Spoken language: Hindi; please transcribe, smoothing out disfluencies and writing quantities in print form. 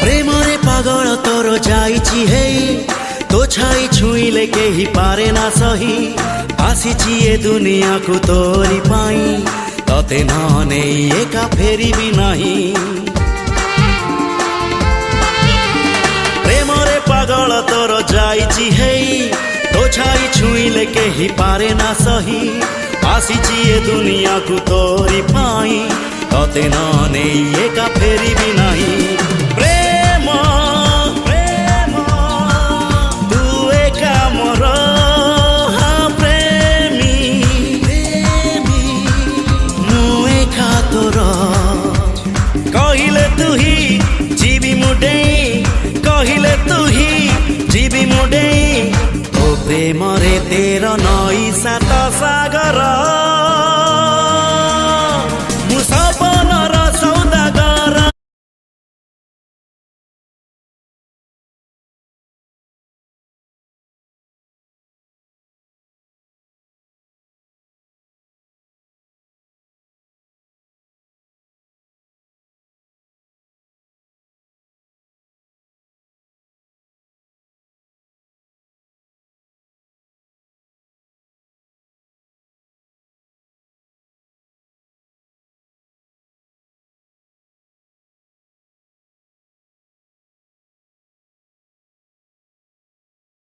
प्रेमरे पागल तोर जाइछि हे तो छाई छुईले केही पारे ना सही आसीछि ए दुनिया को तोरी पाई तते नने एका फेरिबी नाही प्रेमरे पागल तोर जाइछि हे तो छाई छुईले केही पारे ना सही आसीछि ए दुनिया को तोरी पाई तते नने एका फेरिबी नाही प्रेम प्रेम तू एका मोर हाँ प्रेमी प्रेमी मु एका तोर कहिले तू ही जीवी मुडे कहिले तू ही जीवी मुडे तो प्रेम रे तेर नई सात सागर